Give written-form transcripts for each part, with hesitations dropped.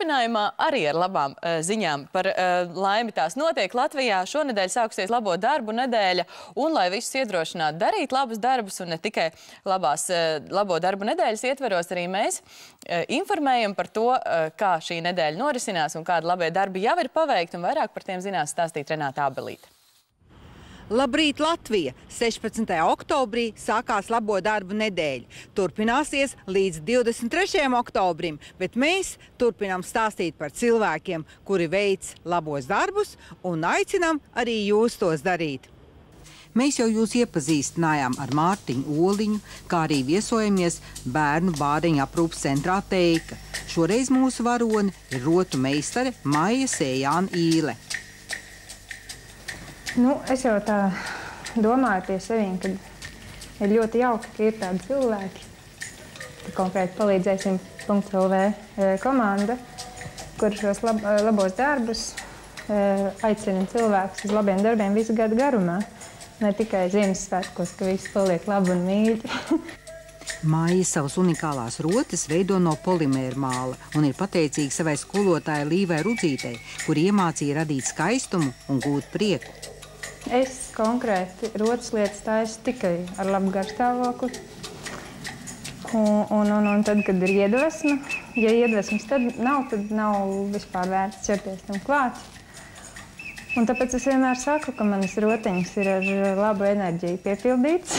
turpinājumā arī ar labām ziņām. Par laimi tās notiek Latvijā. Šonedēļ sāksies labo darbu nedēļa, un, lai visus iedrošinātu darīt labus darbus, un ne tikai labo darbu nedēļas ietveros, arī mēs informējam par to, kā šī nedēļa norisinās un kādi labie darbi jau ir paveikti, un vairāk par tiem zinās stāstīt Renāta Abelīte. Labrīt, Latvija! 16. oktobrī sākās labo darbu nedēļa. Turpināsies līdz 23. oktobrim, bet mēs turpinām stāstīt par cilvēkiem, kuri veic labos darbus, un aicinām arī jūs tos darīt. Mēs jau jūs iepazīstinājām ar Mārtiņu Oliņu, kā arī viesojamies bērnu bāriņu aprūpas centrā Teika. Šoreiz mūsu varoni ir rotu meistare Maija Sējāna Īle. Es jau tā domāju pie sevīm, ka ir ļoti jauki, ka ir tādi cilvēki. Konkrēti palīdzēsim .lv komanda, kur šos labos darbus aicina cilvēkus uz labiem darbiem visu gadu garumā. Ne tikai Ziemassvētkos, ka viss paliek labi un mīļi. Maija savas unikālās rotas veido no polimēra māla un ir pateicīga savai skolotājai Līvai Rudzītei, kur iemācīja radīt skaistumu un gūt prieku. Es konkrēti rotas lietas taisu tikai ar labu garstāvokli. Un tad, kad ir iedvesma, ja iedvesmas tad nav vispār vērts ķerties tam klāt. Un tāpēc es vienmēr saku, ka manas rotiņas ir ar labu enerģiju piepildītas.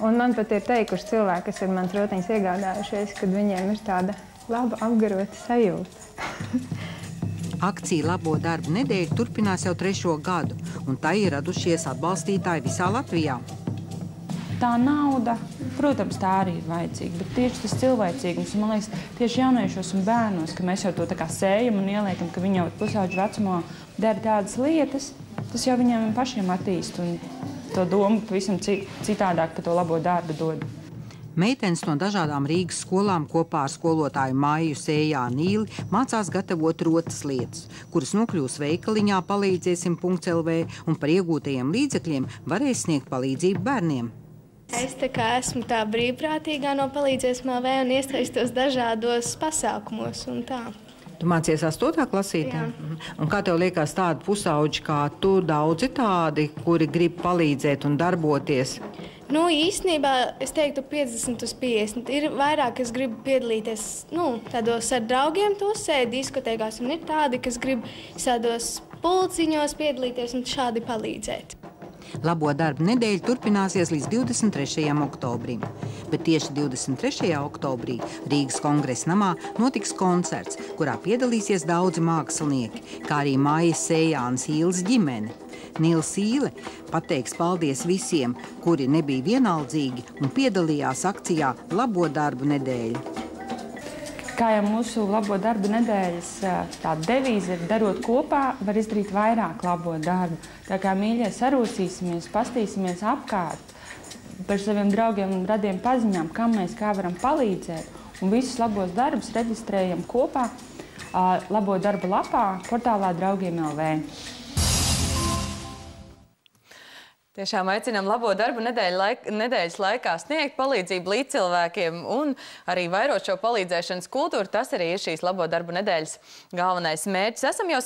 un man pat ir teikuši cilvēki, kas ir manas rotiņas iegādājušies, kad viņiem ir tāda laba apgarota sajūta. Akcija Labo darbu nedēļa turpinās jau 3. gadu, un tai ir radušies atbalstītāji visā Latvijā. Tā nauda, protams, tā arī ir vajadzīga, bet tieši tas cilvēcīgums, man liekas, tieši jauniešos un bērnos, ka mēs jau to tā kā sējam un ieliekam, ka viņi jau pusauģu vecumā dara tādas lietas, tas jau viņiem pašiem attīst un to domu pavisam citādāk par to labo darbu dod. Meitenes no dažādām Rīgas skolām kopā ar skolotāju Maiju Sējānu Īli mācās gatavot rotas lietas, kuras nokļūs veikaliņā palīdzēsim.lv un par iegūtajiem līdzekļiem varēs sniegt palīdzību bērniem. Es esmu tā brīvprātīgā no palīdzēsim.lv un iesaistos dažādos pasākumos un tā. Tu mācies 8. klasītē? Jā. Un kā tev liekas tādi pusauģi kā tu, daudzi tādi, kuri grib palīdzēt un darboties? Īstenībā es teiktu 50 uz 50. Ir vairāk, kas grib piedalīties tādos ar draugiem tusē, diskotēkās, un ir tādi, kas grib tādos pulciņos piedalīties un šādi palīdzēt. Labo darbu nedēļa turpināsies līdz 23. oktobrim, bet tieši 23. oktobrī Rīgas kongresa namā notiks koncerts, kurā piedalīsies daudzi mākslinieki, kā arī Maijas Sējānas Īles ģimene. Nils Īle pateiks paldies visiem, kuri nebija vienaldzīgi un piedalījās akcijā Labo darbu nedēļa. Kā jau mūsu labo darbu nedēļas tā devīze ir darot kopā, var izdarīt vairāk labo darbu. Tā kā mīļie sarūsīsimies, pastīsimies apkārt par saviem draugiem un radiem paziņām, kam mēs kā varam palīdzēt. Un visus labos darbus reģistrējam kopā Labo darbu lapā portālā Draugiem.lv. Tiešām aicinām labo darbu nedēļas laikā sniegt palīdzību līdzcilvēkiem un arī vairot šo palīdzēšanas kultūru. Tas arī ir šīs labo darbu nedēļas galvenais mērķis. Esam jau